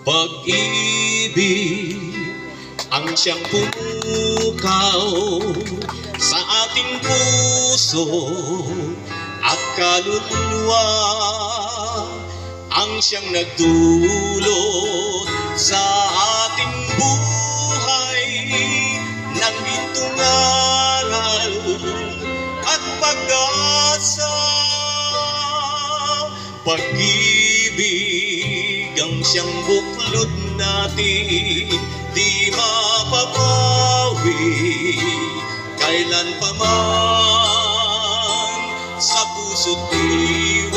Pag-ibig ang siyang pumukaw sa ating puso at kaluluwa, ang siyang nagdulot sa ating buhay ng gintong aral at pag-asa. Pag-ibig ang siyang buklod natin, di mapapawi kailan pa man sa puso't diwa.